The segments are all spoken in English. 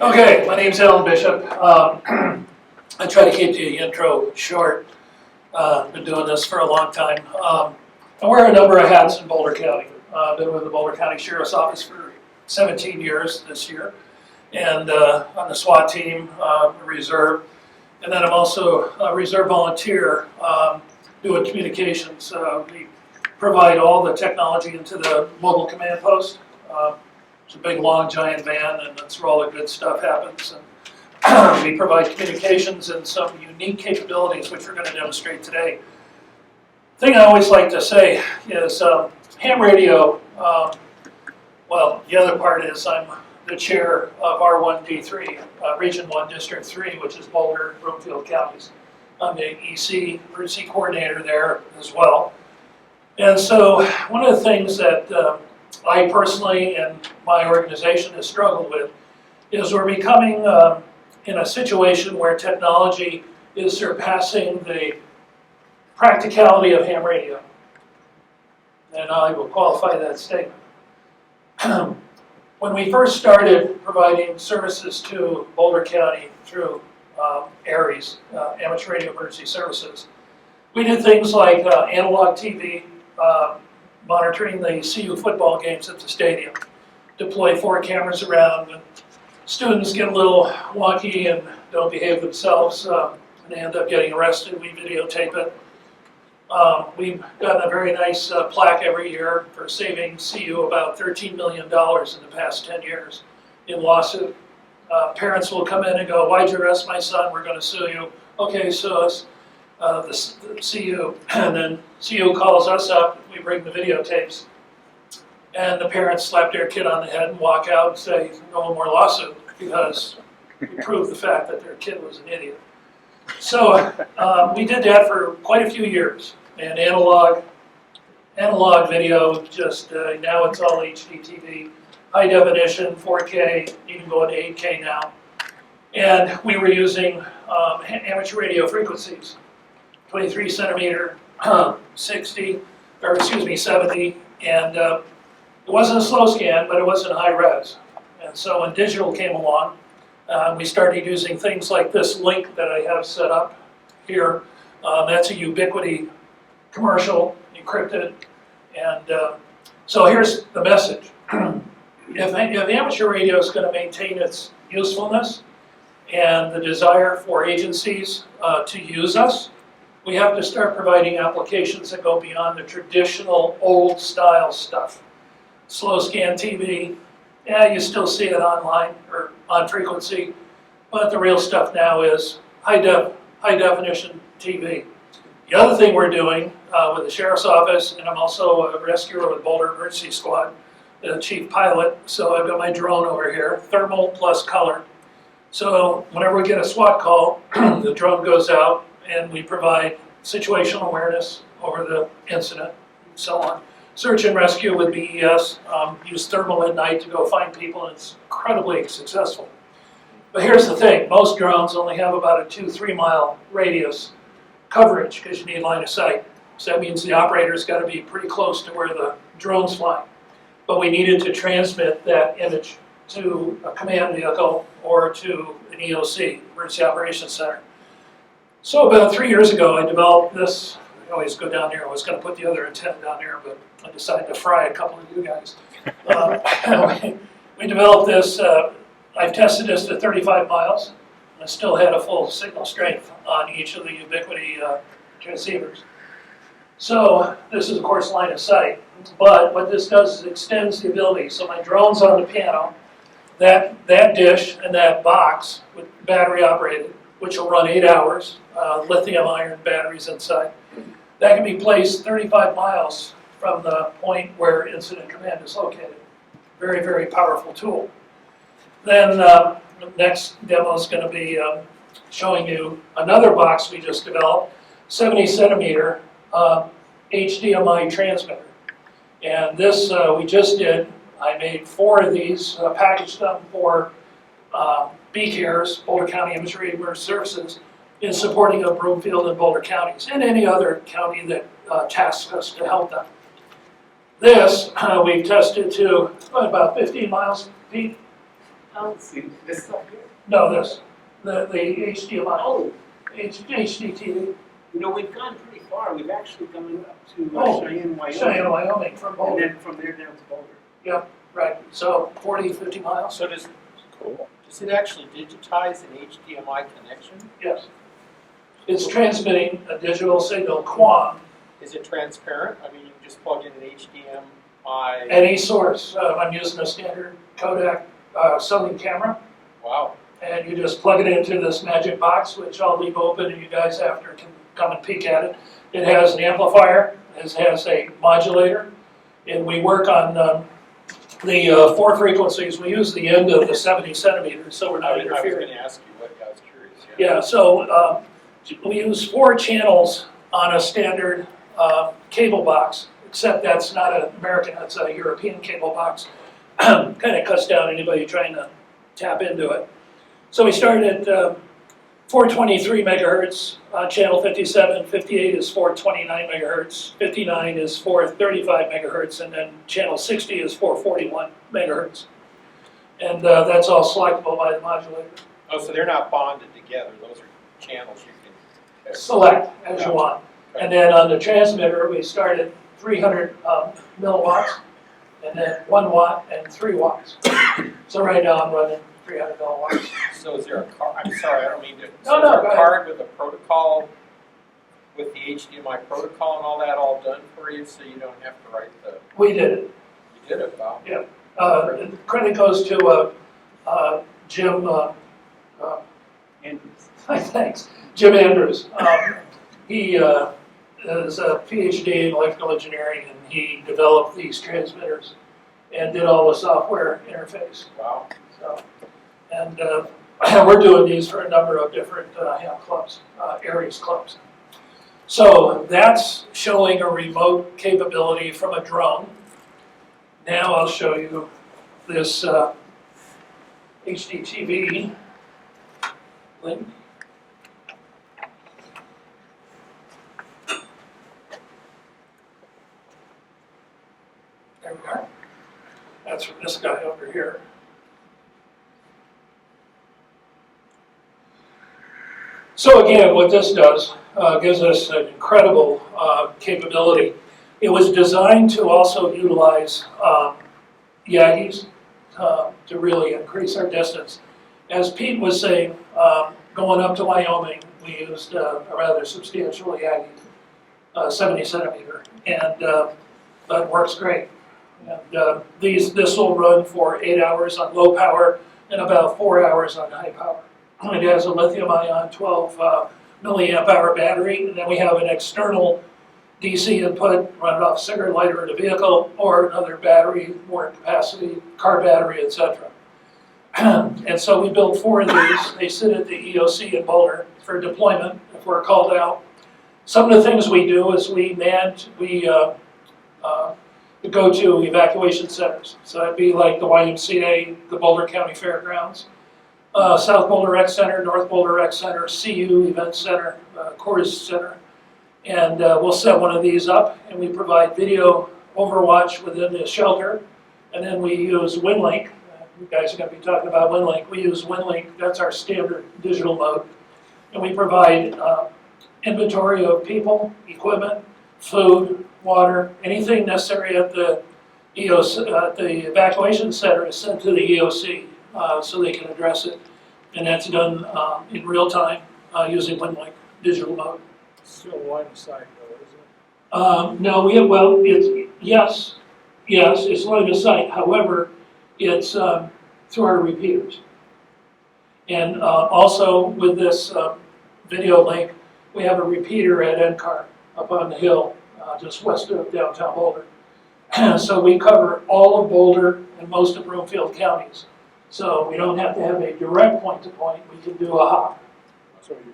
Okay, my name's Alan Bishop. I try to keep the intro short. Been doing this for a long time. I wear a number of hats in Boulder County. I've been with the Boulder County Sheriff's Office for 17 years this year, and on the SWAT team, reserve, and then I'm also a reserve volunteer doing communications. We provide all the technology into the mobile command post. It's a big, long, giant van, and that's where all the good stuff happens. And we provide communications and some unique capabilities, which we're going to demonstrate today. The thing I always like to say is ham radio, well, the other part is I'm the chair of R1D3, Region 1, District 3, which is Boulder, Broomfield counties. I'm the EC, emergency coordinator there as well. And so one of the things that I personally and my organization has struggled with is we're becoming in a situation where technology is surpassing the practicality of ham radio. And I will qualify that statement. When we first started providing services to Boulder County through BCARES, Amateur Radio Emergency Services, we did things like analog TV, monitoring the CU football games at the stadium, deploy 4 cameras around. When students get a little wonky and don't behave themselves and they end up getting arrested, we videotape it. We've gotten a very nice plaque every year for saving CU about $13 million in the past 10 years in lawsuit. Parents will come in and go, "Why'd you arrest my son? We're going to sue you." Okay, sue us. The CU, and then CU calls us up, we bring the videotapes, and the parents slap their kid on the head and walk out and say, "No more lawsuit," because we proved the fact that their kid was an idiot. So we did that for quite a few years, and analog video, just now it's all HD TV, high definition, 4K, even going to 8K now. And we were using amateur radio frequencies. 23 centimeter, 70, and it wasn't a slow scan, but it wasn't high res. And so when digital came along, we started using things like this link that I have set up here. That's a Ubiquity commercial, encrypted. And so here's the message. If amateur radio is going to maintain its usefulness and the desire for agencies to use us, we have to start providing applications that go beyond the traditional old style stuff. Slow scan TV, yeah, you still see it online or on frequency, but the real stuff now is high definition TV. The other thing we're doing with the Sheriff's Office, and I'm also a rescuer with Boulder Emergency Squad, the chief pilot, so I've got my drone over here, thermal plus color. So whenever we get a SWAT call, the drone goes out, and we provide situational awareness over the incident, and so on. Search and rescue with BES, use thermal at night to go find people, and it's incredibly successful. But here's the thing, most drones only have about a 2-3 mile radius coverage because you need line of sight. So that means the operator's got to be pretty close to where the drone's flying. But we needed to transmit that image to a command vehicle or to an EOC, Emergency Operations Center. So about 3 years ago, I developed this. I always go down here. I was going to put the other antenna down here, but I decided to fry a couple of you guys. We developed this. I've tested this to 35 miles. And I still had a full signal strength on each of the Ubiquity transceivers. So this is, of course, line of sight. But what this does is extends the ability. So my drone's on the piano. That dish and that box with battery operated, which will run 8 hours, lithium iron batteries inside. That can be placed 35 miles from the point where incident command is located. Very, very powerful tool. Then the next demo is going to be showing you another box we just developed, 70 centimeter HDMI transmitter. And this we just did. I made 4 of these, packaged them for BCARES, Boulder County Amateur Radio Emergency Services, in supporting of Broomfield and Boulder counties, and any other county that tasks us to help them. This we've tested to about 15 miles, Pete. Let's see, this stuff here. No, the HDMI, Oh, HDTV, you know, we've gone pretty far. We've actually gone up to Oh, Cheyenne, Wyoming. Cheyenne, Wyoming, from And Boulder. then from there down to Boulder. Yep, right, so 40, 50 miles, So does Cool. it actually digitize an HDMI connection? yes. It's transmitting a digital signal, QAM, Is it transparent? I mean, you can just plug in an HDMI. any source. I'm using a standard Kodak Sony camera, Wow. and you just plug it into this magic box, which I'll leave open, and you guys after can come and peek at it. It has an amplifier, it has a modulator, and we work on the 4 frequencies. We use the end of the 70 centimeters, so we're I not was going interfering. to ask you what. I was curious. Yeah, so we use 4 channels on a standard cable box, except that's not an American, that's a European cable box. Kind of cuts down anybody trying to tap into it. So we started at 423 megahertz on channel 57, 58 is 429 megahertz, 59 is 435 megahertz, and then channel 60 is 441 megahertz. And that's all selectable by the modulator. Oh, so they're not bonded together. Those are channels you can. Select as you want. And then on the transmitter, we started 300 milliwatts, and then 1 watt and 3 watts. So right now I'm running 300 milliwatts. So is there a card? I'm sorry, I don't mean to. No, So no, is go there a ahead. card with a protocol, with the HDMI protocol and all that all done for you, so you don't have to write the. We did it. You did it, wow. The credit goes to Jim, And thanks, Jim Andrews. He is a PhD in electrical engineering, and he developed these transmitters and did all the software interface. Wow. So, and we're doing these for a number of different ham clubs, Aries clubs. So that's showing a remote capability from a drone. Now I'll show you this HDTV link. There we are. That's from this guy over here. So again, what this does gives us an incredible capability. It was designed to also utilize Yagis to really increase our distance. As Pete was saying, going up to Wyoming, we used a rather substantial Yagi, 70 centimeter, and that works great. And this will run for 8 hours on low power and about 4 hours on high power. It has a lithium-ion 12 milliamp hour battery, and then we have an external DC input, run it off cigarette lighter in a vehicle, or another battery, more capacity, car battery, etc. And so we built 4 of these. They sit at the EOC in Boulder for deployment if we're called out. Some of the things we do is we go to evacuation centers. So that'd be like the YMCA, the Boulder County Fairgrounds, South Boulder Rec Center, North Boulder Rec Center, CU Event Center, Coors Center. And we'll set one of these up, and we provide video overwatch within the shelter. And then we use WinLink. You guys are going to be talking about WinLink. We use WinLink. That's our standard digital mode. And we provide inventory of people, equipment, food, water, anything necessary at the EOC, the evacuation center is sent to the EOC so they can address it. And that's done in real time using WinLink digital mode. Still line of sight though, isn't it? No, yes, it's line of sight. However, it's through our repeaters. And also with this video link, we have a repeater at NCAR up on the hill, just west of downtown Boulder. So we cover all of Boulder and most of Broomfield counties. So we don't have to have a direct point-to-point, we can do a hop. So you can,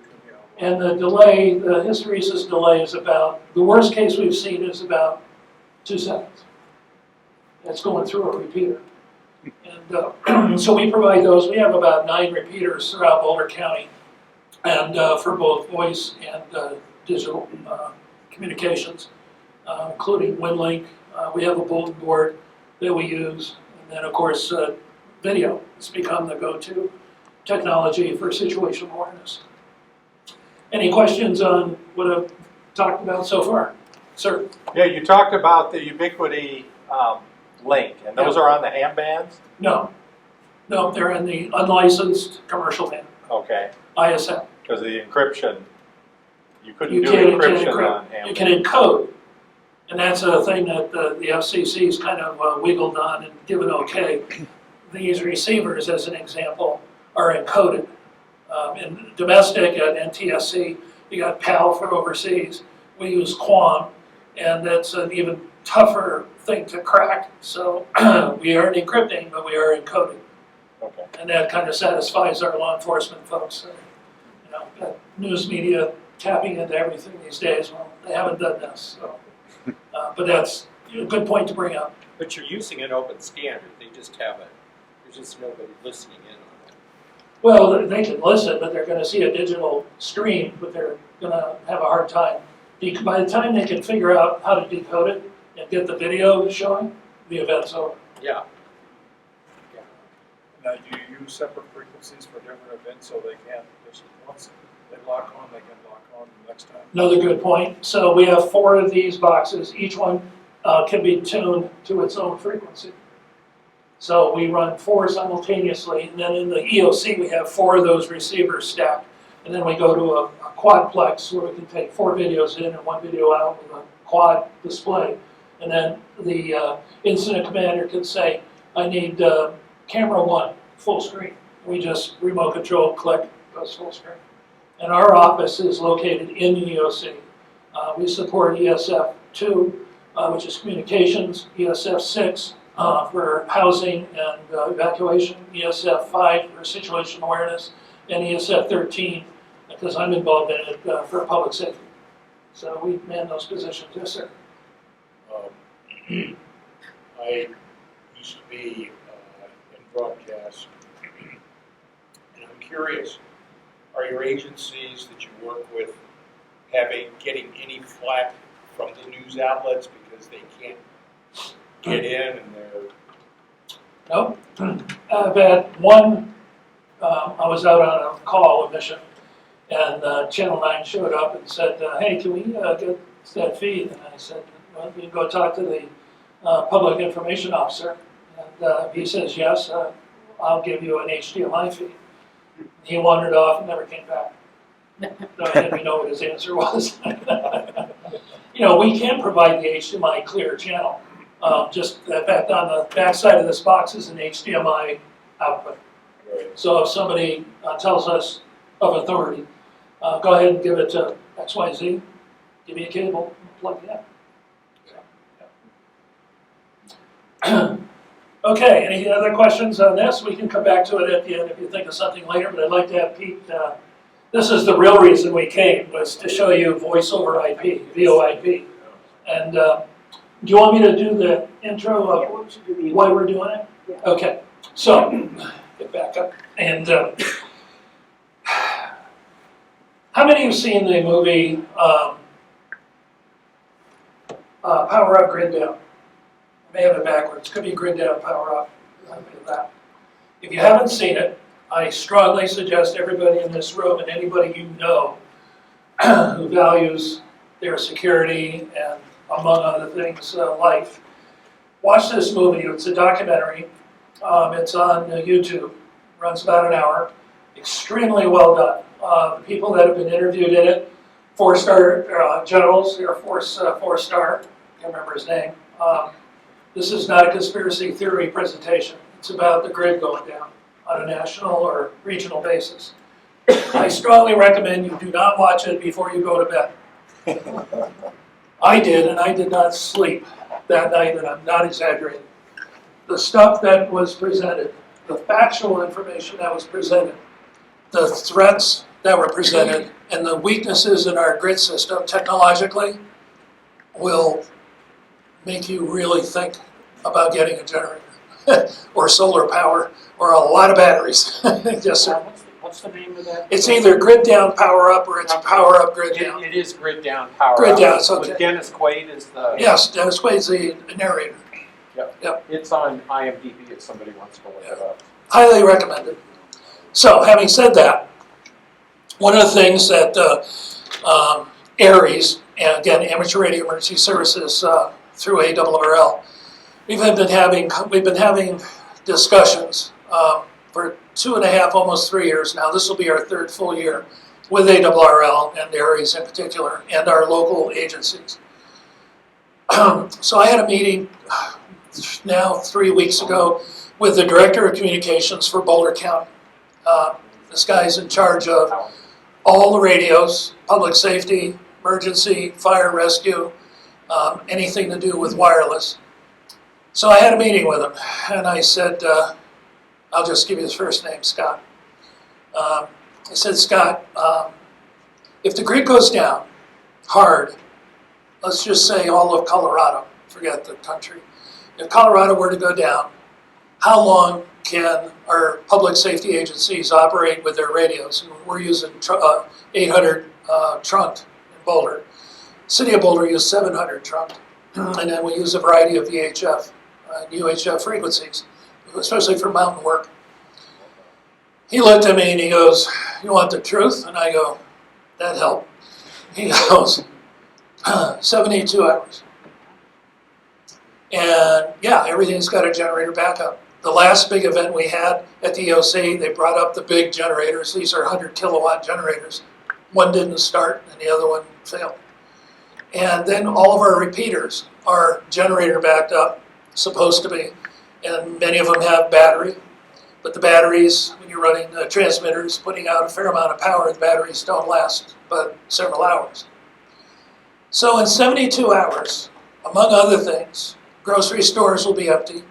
And the delay, the hysteresis delay is about, the worst case we've seen is about 2 seconds. That's going through a repeater. And so we provide those. We have about 9 repeaters throughout Boulder County, and for both voice and digital communications, including WinLink. We have a bulletin board that we use, and then of course video. It's become the go-to technology for situational awareness. Any questions on what I've talked about so far? Sir? Yeah, you talked about the Ubiquity link, and those are on the ham bands? No. No, they're in the unlicensed commercial band, Okay, ISM. because of the encryption, you couldn't You do can't encryption encrypt. on ham You bands. can encode. And that's a thing that the FCC's kind of wiggled on and given okay. These receivers, as an example, are encoded. In domestic at NTSC, you got PAL for overseas. We use QAM, and that's an even tougher thing to crack. So we aren't encrypting, but we are encoding. Okay. And that kind of satisfies our law enforcement folks. You know, got news media tapping into everything these days. Well, they haven't done this, so. But that's a good point to bring up. But you're using an open standard, they just haven't, there's just nobody listening in on it. Well, they can listen, but they're gonna see a digital stream, but they're gonna have a hard time. By the time they can figure out how to decode it and get the video showing, the event's over. Yeah. Now, do you use separate frequencies for different events so they can't, just once they lock on, they can lock on the next time? Another good point. So we have 4 of these boxes. Each one can be tuned to its own frequency. So we run 4 simultaneously, and then in the EOC we have 4 of those receivers stacked. And then we go to a quadplex where we can take 4 videos in and 1 video out with a quad display. And then the incident commander can say, I need camera 1, full screen. We just remote control, click, goes full screen. And our office is located in the EOC. We support ESF2, which is communications, ESF6 for housing and evacuation, ESF5 for situational awareness, and ESF13, because I'm involved in it, for public safety. So we man those positions. Yes, sir. I used to be in broadcast, and I'm curious, are your agencies that you work with getting any flack from the news outlets because they can't get in and they're... Nope. I've had one, I was out on a call, a mission, and Channel 9 showed up and said, hey, can we get that feed? And I said, well, you can go talk to the public information officer. And he says, yes, I'll give you an HDMI feed. He wandered off and never came back. Don't let me know what his answer was. You know, we can provide the HDMI clear channel. Just in fact, on the back side of this box is an HDMI output. So if somebody tells us of authority, go ahead and give it to XYZ, give me a cable, plug it in. Okay, any other questions on this? We can come back to it at the end if you think of something later, but I'd like to have Pete, this is the real reason we came, was to show you voice over IP, VoIP. And do you want me to do the intro Yeah, of why don't you do the... why we're doing it? Yeah. Okay, so, get back up. And how many have seen the movie Power Up, Grid Down? I may have it backwards, could be Grid Down, Power Up, something like that. If you haven't seen it, I strongly suggest everybody in this room and anybody you know who values their security and, among other things, life, watch this movie. It's a documentary. It's on YouTube. Runs about an hour. Extremely well done. The people that have been interviewed in it, 4-star generals, Air Force 4-star, can't remember his name. This is not a conspiracy theory presentation. It's about the grid going down on a national or regional basis. I strongly recommend you do not watch it before you go to bed. I did, and I did not sleep that night, and I'm not exaggerating. The stuff that was presented, the factual information that was presented, the threats that were presented, and the weaknesses in our grid system technologically will make you really think about getting a generator or solar power or a lot of batteries. Yes, sir. What's the name of that? It's either grid down, power up, or it's power up, grid down. It is grid down, power up. Grid down, it's okay. With Dennis Quaid is the... Yes, Dennis Quaid's the narrator. It's on IMDb if somebody wants to look it up. highly recommended. So, having said that, one of the things that ARES, and again, Amateur Radio Emergency Services through ARRL, we've been having discussions for 2.5, almost 3 years now. This will be our third full year with ARRL and ARES in particular, and our local agencies. So I had a meeting now 3 weeks ago with the Director of Communications for Boulder County. This guy's in charge of all the radios, public safety, emergency, fire rescue, anything to do with wireless. So I had a meeting with him, and I said, I'll just give you his first name, Scott. I said, Scott, if the grid goes down hard, let's just say all of Colorado, forget the country. If Colorado were to go down, how long can our public safety agencies operate with their radios? And we're using 800 trunked in Boulder. City of Boulder uses 700 trunked, and then we use a variety of VHF, UHF frequencies, especially for mountain work. He looked at me and he goes, you want the truth? And I go, that helped. He goes, 72 hours. And yeah, everything's got a generator backup. The last big event we had at the EOC, they brought up the big generators. These are 100 kilowatt generators. One didn't start and the other one failed. And then all of our repeaters are generator backed up, supposed to be. And many of them have battery. But the batteries, when you're running transmitters, putting out a fair amount of power, the batteries don't last but several hours. So in 72 hours, among other things, grocery stores will be empty,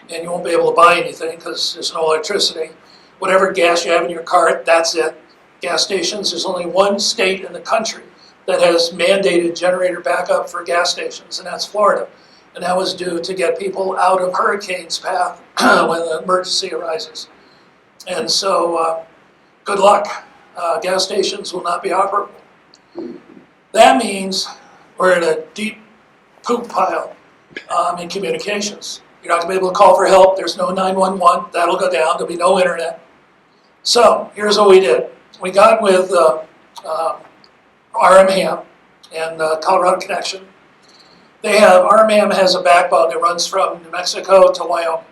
and you won't be able to buy anything because there's no electricity. Whatever gas you have in your car, that's it. Gas stations, there's only one state in the country that has mandated generator backup for gas stations, and that's Florida. And that was due to get people out of hurricane's path when the emergency arises. And so, good luck. Gas stations will not be operable. That means we're in a deep poop pile in communications. You're not going to be able to call for help. There's no 911. That'll go down. There'll be no internet. So here's what we did. We got with RMHAM and Colorado Connection. RMHAM has a backbone that runs from New Mexico to Wyoming.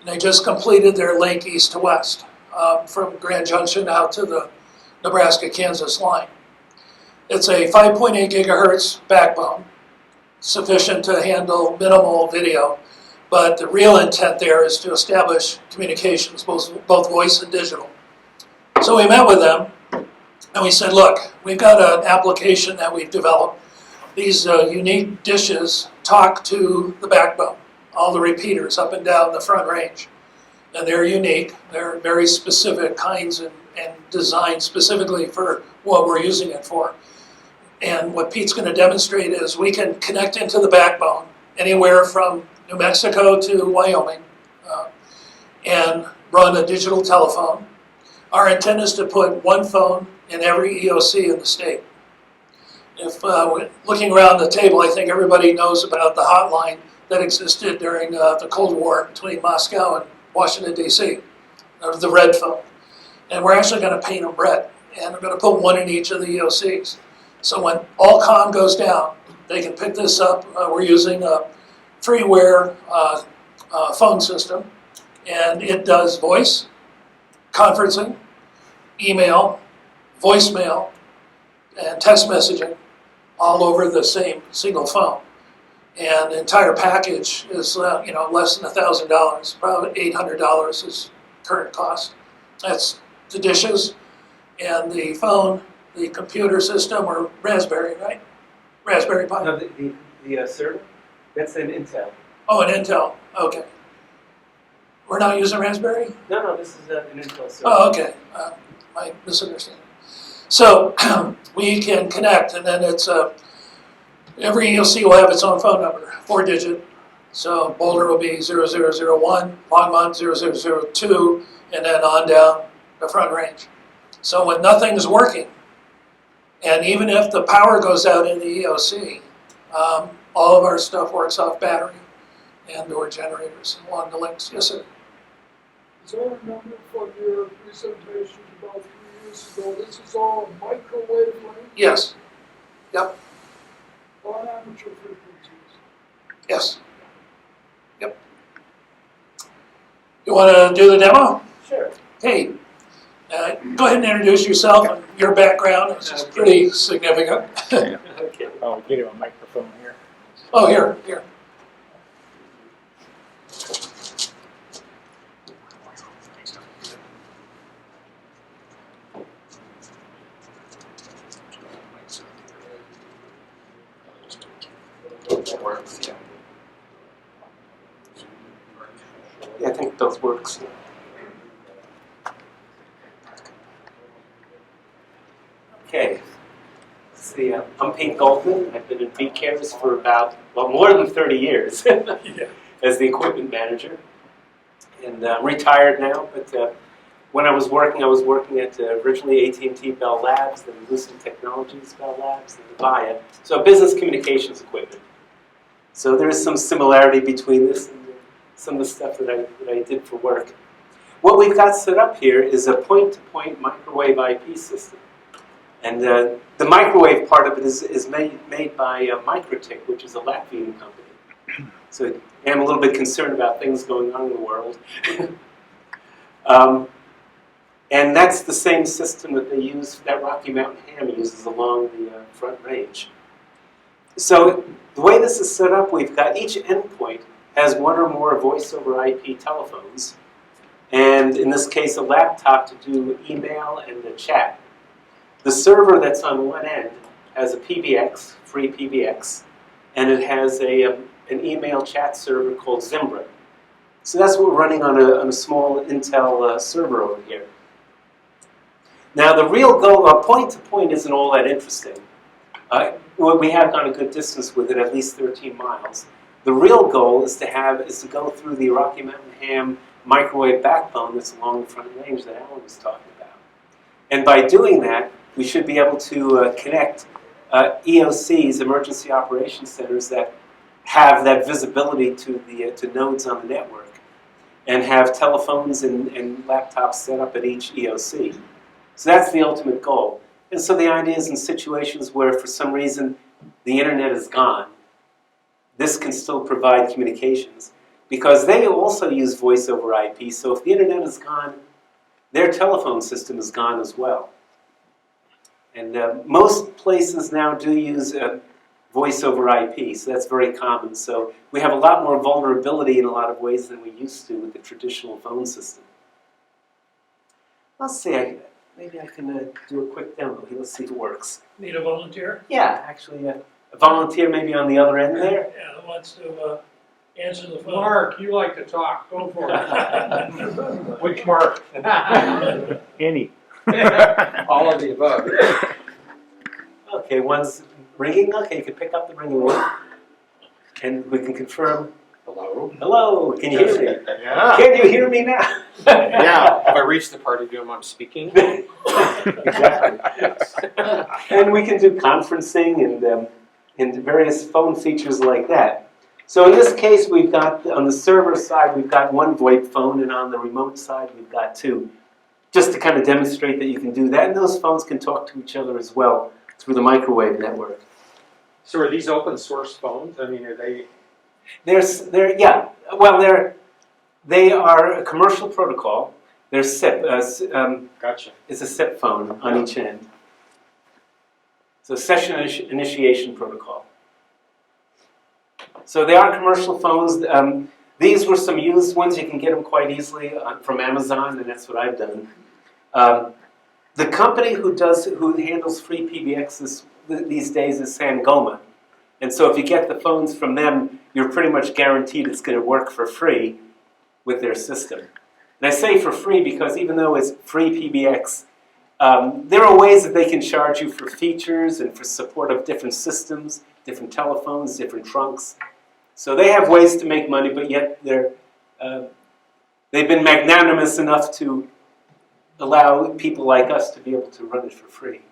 And they just completed their lake east to west from Grand Junction out to the Nebraska-Kansas line. It's a 5.8 gigahertz backbone, sufficient to handle minimal video, but the real intent there is to establish communications, both voice and digital. So we met with them, and we said, look, we've got an application that we've developed. These unique dishes talk to the backbone, all the repeaters up and down the front range. And they're unique. They're very specific kinds and designed specifically for what we're using it for. And what Pete's going to demonstrate is we can connect into the backbone anywhere from New Mexico to Wyoming and run a digital telephone. Our intent is to put one phone in every EOC in the state. If looking around the table, I think everybody knows about the hotline that existed during the Cold War between Moscow and Washington, D.C., the red phone. And we're actually going to paint them red, and we're going to put one in each of the EOCs. So when all comm goes down, they can pick this up. We're using a freeware phone system, and it does voice, conferencing, email, voicemail, and text messaging all over the same single phone. And the entire package is less than $1,000, probably $800 is current cost. That's the dishes and the phone, the computer system, or Raspberry, right? Raspberry Pi. No, the server, that's an Intel. Oh, an Intel, okay. We're not using Raspberry? No, this is an Intel server. Oh, okay, my misunderstanding. So we can connect, and then it's every EOC will have its own phone number, 4-digit. So Boulder will be 0001, Longmont 0002, and then on down the front range. So when nothing's working, and even if the power goes out in the EOC, all of our stuff works off battery and or generators along the links. Yes, sir? As I remember from your presentation about 3 years ago, this is all microwave link Yes, yep, on amateur frequencies. yes. Yep. You want to do the demo? Sure. Hey, go ahead and introduce yourself and your background, which is pretty significant. Okay. Oh, get him a microphone here. Oh, here. Yeah, I think those works. Okay. Let's see, I'm Pete Goldman. I've been in BCARES for about, more than 30 years as the equipment manager. And I'm retired now, but when I was working at originally AT&T Bell Labs, then Lucent Technologies Bell Labs, and Avaya. So business communications equipment. So there is some similarity between this and some of the stuff that I did for work. What we've got set up here is a point-to-point microwave IP system. And the microwave part of it is made by Microtik, which is a Latvian company. So I'm a little bit concerned about things going on in the world. And that's the same system that they use, that Rocky Mountain ham uses along the Front Range. So the way this is set up, we've got each endpoint has one or more voice over IP telephones, and in this case a laptop to do email and the chat. The server that's on one end has a PBX, free PBX, and it has an email chat server called Zimbra. So that's what we're running on a small Intel server over here. Now the real goal, point-to-point isn't all that interesting. We have gone a good distance with it, at least 13 miles. The real goal is to go through the Rocky Mountain ham microwave backbone that's along the Front Range that Alan was talking about. And by doing that, we should be able to connect EOCs, emergency operations centers, that have that visibility to nodes on the network, and have telephones and laptops set up at each EOC. So that's the ultimate goal. And so the idea is in situations where for some reason the internet is gone, this can still provide communications, because they also use voice over IP. So if the internet is gone, their telephone system is gone as well. And most places now do use voice over IP, so that's very common. So we have a lot more vulnerability in a lot of ways than we used to with the traditional phone system. Let's see, maybe I can do a quick demo here. Let's see if it works. Need a volunteer? Yeah, actually, a volunteer maybe on the other end there. Yeah, who wants to answer the phone? Mark, you like to talk. Go for it. Which Mark? Any. All of the above. Okay, one's ringing. Okay, you can pick up the ringing one. And we can confirm. Hello? Hello, can you hear me? Yeah. Can you hear me now? Yeah. Have I reached the part of doom I'm speaking? Exactly. And we can do conferencing and various phone features like that. So in this case, we've got, on the server side, we've got one VoIP phone, and on the remote side, we've got two. Just to kind of demonstrate that you can do that, and those phones can talk to each other as well through the microwave network. So are these open source phones? I mean, are they? They are a commercial protocol. They're SIP. Gotcha. It's a SIP phone on each end. So session initiation protocol. So they are commercial phones. These were some used ones. You can get them quite easily from Amazon, and that's what I've done. The company who handles free PBXs these days is Sangoma. And so if you get the phones from them, you're pretty much guaranteed it's going to work for free with their system. And I say for free because even though it's free PBX, there are ways that they can charge you for features and for support of different systems, different telephones, different trunks. So they have ways to make money, but yet they've been magnanimous enough to allow people like us to be able to run it for free.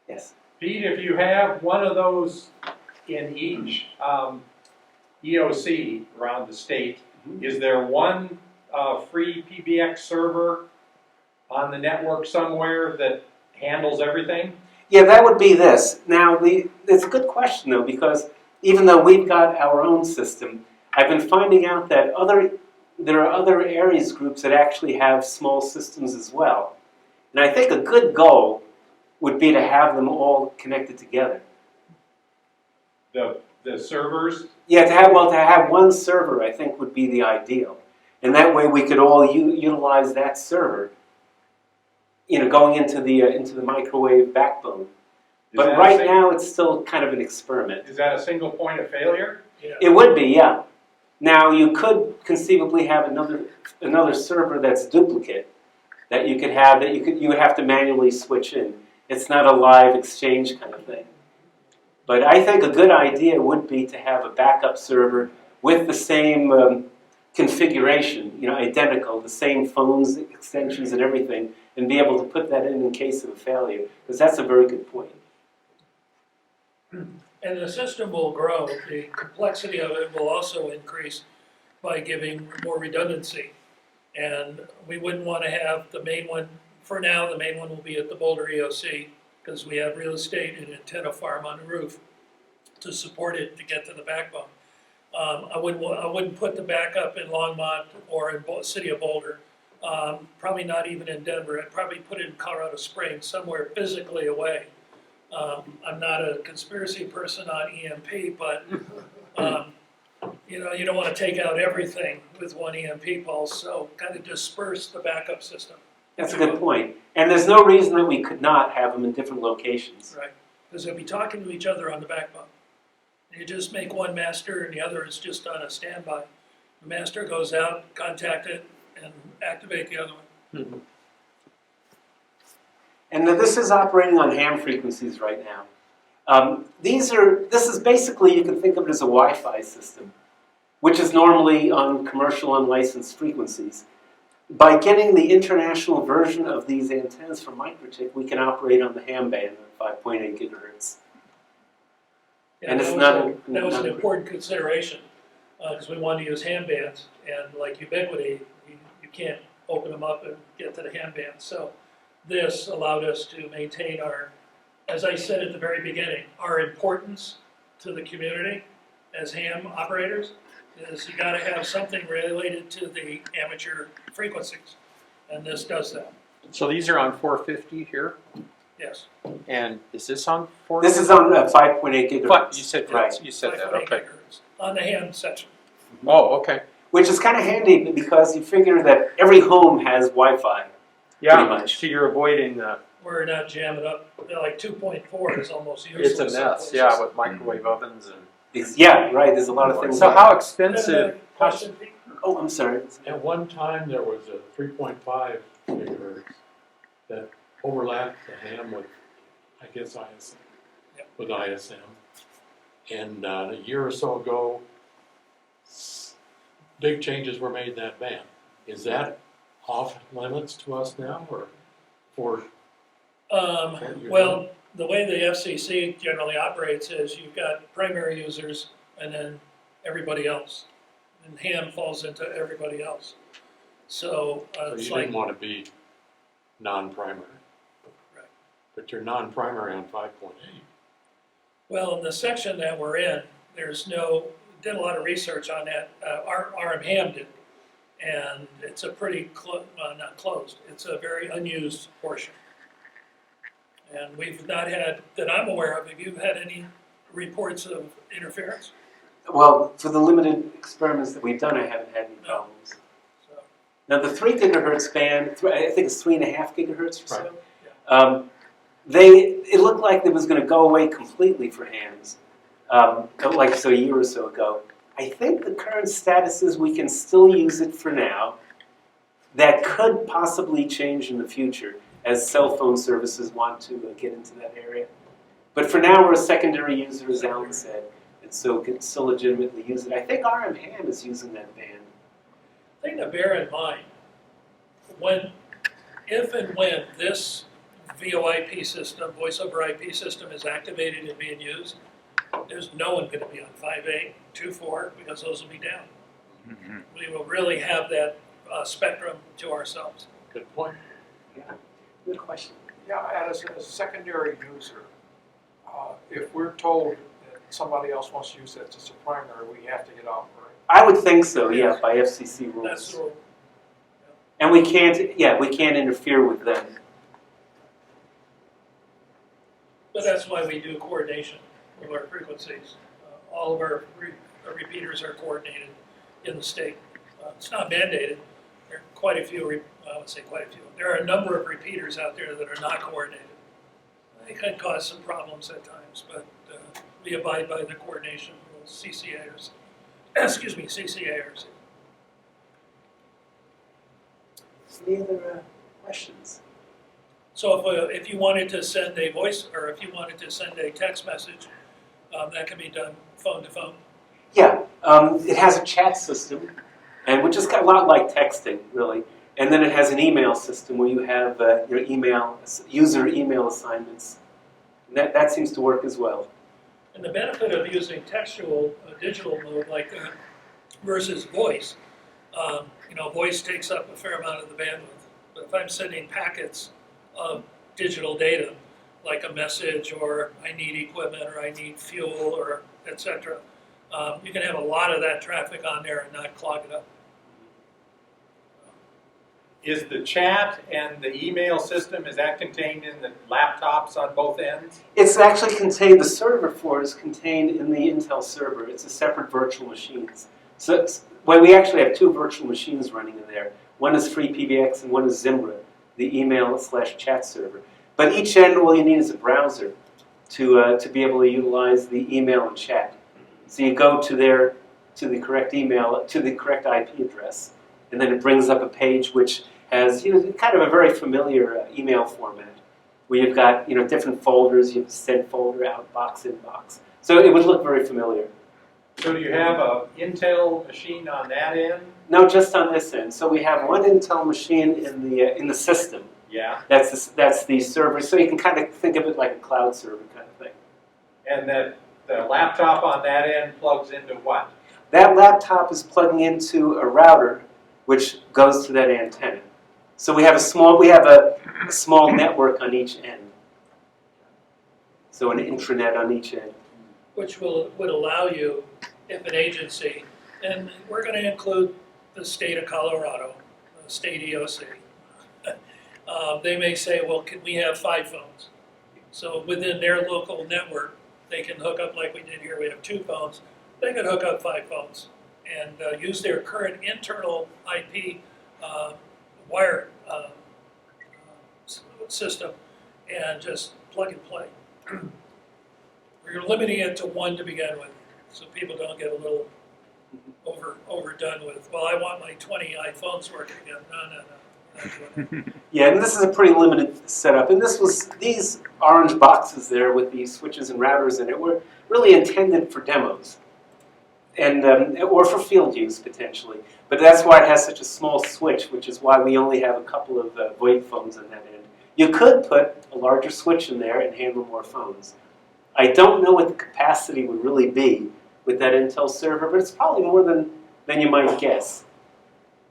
Yes? Pete, if you have one of those in each EOC around the state, is there one free PBX server on the network somewhere that handles everything? Yeah, that would be this. Now, it's a good question though, because even though we've got our own system, I've been finding out that there are other areas groups that actually have small systems as well. And I think a good goal would be to have them all connected together. The servers? Yeah, to have one server, I think would be the ideal. And that way we could all utilize that server, going into the microwave backbone. But right now, it's still kind of an experiment. Is that a single point of failure? Yeah. It would be, yeah. Now, you could conceivably have another server that's duplicate that you could have that you would have to manually switch in. It's not a live exchange kind of thing. But I think a good idea would be to have a backup server with the same configuration, identical, the same phones, extensions, and everything, and be able to put that in case of a failure, because that's a very good point. And the system will grow. The complexity of it will also increase by giving more redundancy. And we wouldn't want to have the main one, for now, the main one will be at the Boulder EOC, because we have real estate and antenna farm on the roof to support it to get to the backbone. I wouldn't put the backup in Longmont or in City of Boulder. Probably not even in Denver. I'd probably put it in Colorado Springs, somewhere physically away. I'm not a conspiracy person on EMP, but you don't want to take out everything with one EMP pulse, so kind of disperse the backup system. That's a good point. And there's no reason that we could not have them in different locations. Right, because they'll be talking to each other on the backbone. You just make one master and the other is just on a standby. The master goes out, contact it, and activate the other one. Mm-hmm. And this is operating on ham frequencies right now. This is basically, you can think of it as a Wi-Fi system, which is normally on commercial unlicensed frequencies. By getting the international version of these antennas from Microchip, we can operate on the ham band at 5.8 gigahertz. Yeah, And it's that was an important consideration, because we wanted to use ham bands, and like Ubiquity, you can't open them up and get to the ham band. So this allowed us to maintain our, as I said at the very beginning, our importance to the community as ham operators is you got to have something related to the amateur frequencies, and this does that. So these are on 450 here, Yes. and is this on 450? This is on 5.8 gigahertz. You said that. Right. You said that. 5.8 Okay. gigahertz on the ham section. Oh, okay. Which is kind of handy because you figure that every home has Wi-Fi. Yeah. Pretty much. So you're avoiding We're not jamming up. Like 2.4 is almost useless. it's a some mess. places. Yeah, with microwave ovens and. Yeah, right. There's a lot of things. So like how that. expensive? Question, Pete? Oh, I'm sorry. At one time, there was a 3.5 gigahertz that overlapped the ham with, I guess, ISM, Yep. with ISM. And a year or so ago, big changes were made in that band. Is that off limits to us now, or for? Well, the way the FCC generally operates is you've got primary users and then everybody else. And ham falls into everybody else. So So it's you like, didn't want to be non-primary. Right. But you're non-primary on 5.8. well, in the section that we're in, did a lot of research on that. RM Ham did. And it's a pretty, not closed, it's a very unused portion. And we've not had, that I'm aware of, have you had any reports of interference? Well, for the limited experiments that we've done, I haven't had any problems. So, Now, the 3 gigahertz band, I think it's 3.5 gigahertz or so. Right. It looked like it was going to go away completely for hams, a year or so ago. I think the current status is we can still use it for now. That could possibly change in the future as cell phone services want to get into that area. But for now, we're a secondary user, as Alan said, and so can still legitimately use it. I think RM Ham is using that band. thing to bear in mind, if and when this VoIP system, voice over IP system is activated and being used, there's no one going to be on 5.8, 2.4, because those will be down. We will really have that spectrum to ourselves. Good point. Good question. Yeah, as a secondary user, if we're told that somebody else wants to use it as a primary, we have to get out, right? I would think so, yeah, by FCC That's rules. the rule. And we can't interfere with them. But that's why we do coordination with our frequencies. All of our repeaters are coordinated in the state. It's not mandated. There are quite a few, I would say quite a few. There are a number of repeaters out there that are not coordinated. It can cause some problems at times, but we abide by the coordination rules, CCARES. Excuse me, CCARES. Any other questions? So if you wanted to send a voice, or if you wanted to send a text message, that can be done phone to phone. Yeah, it has a chat system, and which is a lot like texting, really. And then it has an email system where you have your user email assignments. And that seems to work as well. And the benefit of using textual, digital mode like that versus voice, voice takes up a fair amount of the bandwidth. But if I'm sending packets of digital data, like a message, or I need equipment, or I need fuel, or etc., you can have a lot of that traffic on there and not clog it up. Is the chat and the email system, is that contained in the laptops on both ends? It's actually contained, the server for it is contained in the Intel server. It's a separate virtual machines. So we actually have two virtual machines running in there. One is FreePBX and one is Zimbra, the email/chat server. But each end, all you need is a browser to be able to utilize the email and chat. So you go to the correct email, to the correct IP address, and then it brings up a page which has kind of a very familiar email format, where you've got different folders. You have send folder, outbox, inbox. So it would look very familiar. So do you have a Intel machine on that end? No, just on this end. So we have one Intel machine in the system. Yeah. That's the server. So you can kind of think of it like a cloud server kind of thing. And that the laptop on that end plugs into what? That laptop is plugging into a router, which goes to that antenna. So we have a small network on each end. So an intranet on each end. Which would allow you, if an agency, and we're going to include the state of Colorado, the state EOC, they may say, well, can we have 5 phones? So within their local network, they can hook up like we did here. We have 2 phones. They could hook up 5 phones and use their current internal IP wire system and just plug and play. We're limiting it to 1 to begin with, so people don't get a little overdone with, well, I want my 20 iPhones working again. No. Not doing it. Yeah, and this is a pretty limited setup. And these orange boxes there with these switches and routers in it were really intended for demos, and or for field use potentially. But that's why it has such a small switch, which is why we only have a couple of VoIP phones on that end. You could put a larger switch in there and handle more phones. I don't know what the capacity would really be with that Intel server, but it's probably more than you might guess.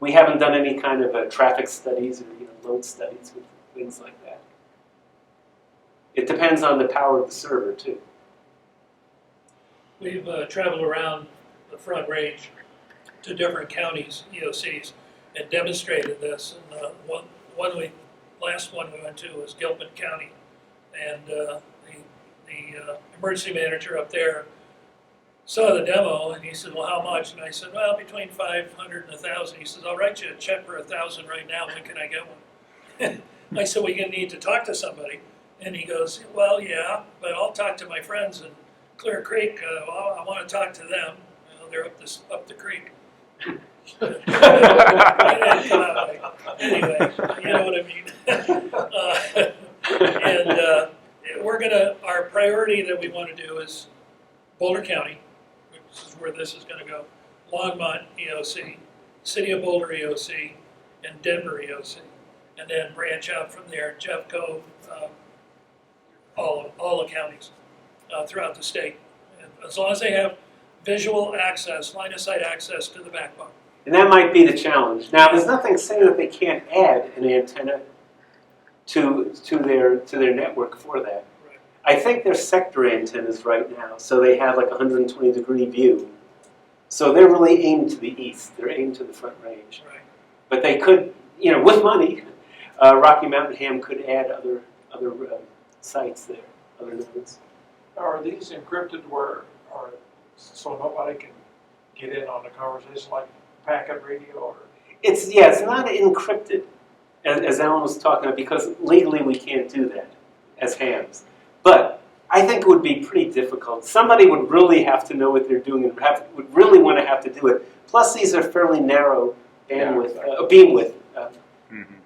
We haven't done any kind of traffic studies or load studies with things like that. It depends on the power of the server, too. We've traveled around the Front Range to different counties, EOCs, and demonstrated this. And last one we went to was Gilpin County, and the emergency manager up there saw the demo, and he said, well, how much? And I said, well, between 500 and 1,000. He says, I'll write you a check for 1,000 right now. When can I get one? I said, well, you're going to need to talk to somebody. And he goes, well, yeah, but I'll talk to my friends in Clear Creek. I want to talk to them. They're up the creek. It didn't come out right. Anyway, you know what I mean. Our priority that we want to do is Boulder County, which is where this is going to go, Longmont EOC, City of Boulder EOC, and Denver EOC, and then branch out from there, Jeffco, all the counties throughout the state. And as long as they have visual access, line of sight access to the backbone. And that might be the challenge. Now, there's nothing saying that they can't add an antenna to their network for that. Right. I think they're sector antennas right now, so they have like a 120-degree view. So they're really aimed to the east. They're aimed to the Front Range. Right. But they could, with money, Rocky Mountain Ham could add other sites there, other nodes. Are these encrypted so nobody can get in on the conversation like packet radio or? It's not encrypted, as Alan was talking about, because legally we can't do that as hams. But I think it would be pretty difficult. Somebody would really have to know what they're doing and would really want to have to do it. Plus, these are fairly narrow bandwidth, beamwidth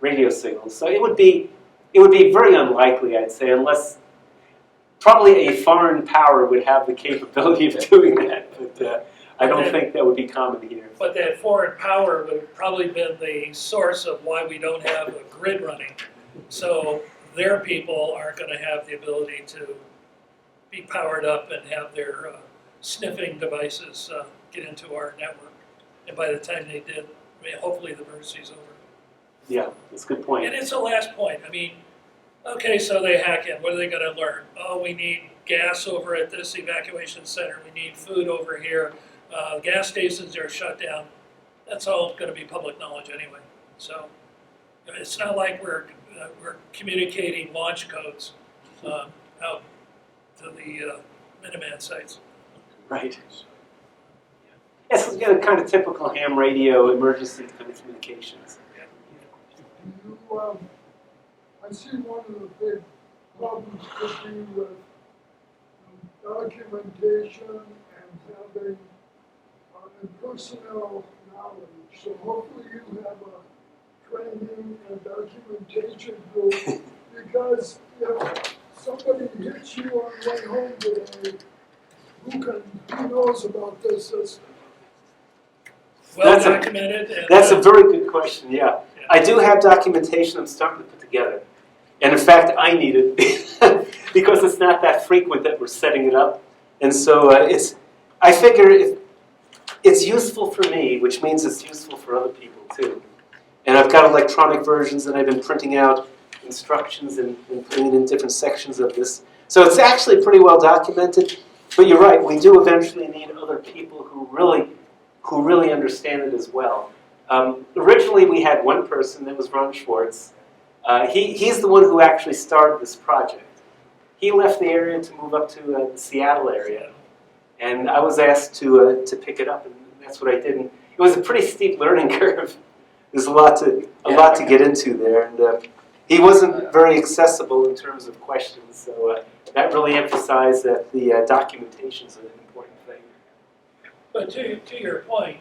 radio signals, so it would be very unlikely, I'd say, unless probably a foreign power would have the capability of doing that. But I don't think that would be common here. But that foreign power would have probably been the source of why we don't have a grid running. So their people aren't going to have the ability to be powered up and have their sniffing devices get into our network. And by the time they did, hopefully the mercy's over. Yeah, that's a good point. And it's the last point. I mean, okay, so they hack in. What are they going to learn? Oh, we need gas over at this evacuation center. We need food over here. Gas stations are shut down. That's all going to be public knowledge anyway. So it's not like we're communicating launch codes out to the Minuteman sites. Right. Yes, it's kind of typical ham radio emergency kind of communications. I see one of the big problems could be with documentation and having personnel knowledge. So hopefully you have a training and documentation group, because if somebody hits you on the way home today, who knows about this system? Well documented. That's a very good question, yeah. I do have documentation I'm starting to put together. And in fact, I need it because it's not that frequent that we're setting it up. And so I figure it's useful for me, which means it's useful for other people too. And I've got electronic versions that I've been printing out instructions and putting it in different sections of this. So it's actually pretty well documented. But you're right, we do eventually need other people who really understand it as well. Originally, we had one person, that was Ron Schwartz. He's the one who actually started this project. He left the area to move up to the Seattle area, and I was asked to pick it up, and that's what I did. And it was a pretty steep learning curve. There's a lot to get into there, and he wasn't very accessible in terms of questions. So that really emphasized that the documentation is an important thing. But to your point,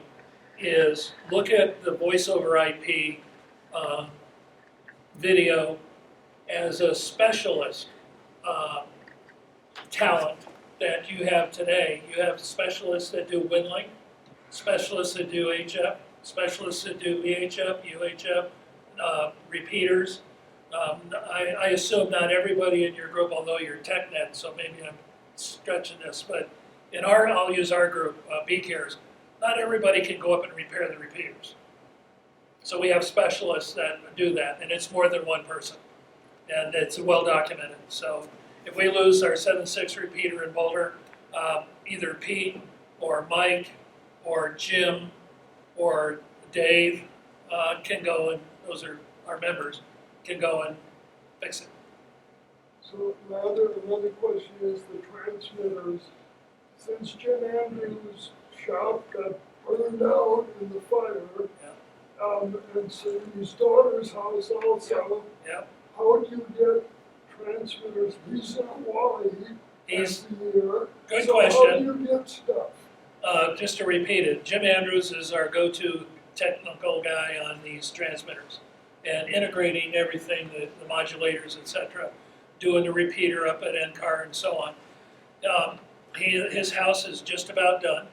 is look at the voice over IP video as a specialist talent that you have today. You have specialists that do WinLink, specialists that do HF, specialists that do VHF, UHF, repeaters. I assume not everybody in your group, although you're TechNet, so maybe I'm stretching this, but I'll use our group, BCARES. Not everybody can go up and repair the repeaters. So we have specialists that do that, and it's more than one person. And it's well documented. So if we lose our 7.6 repeater in Boulder, either Pete or Mike or Jim or Dave can go, and those are our members, can go and fix it. So another question is the transmitters. Since Jim Andrews' shop got burned out in the fire, and so his daughter's house also, how do you get transmitters? He's in Hawaii He's, every year. good so question. How do you get stuff? Just to repeat it, Jim Andrews is our go-to technical guy on these transmitters and integrating everything, the modulators, etc., doing the repeater up at NCAR and so on. His house is just about done,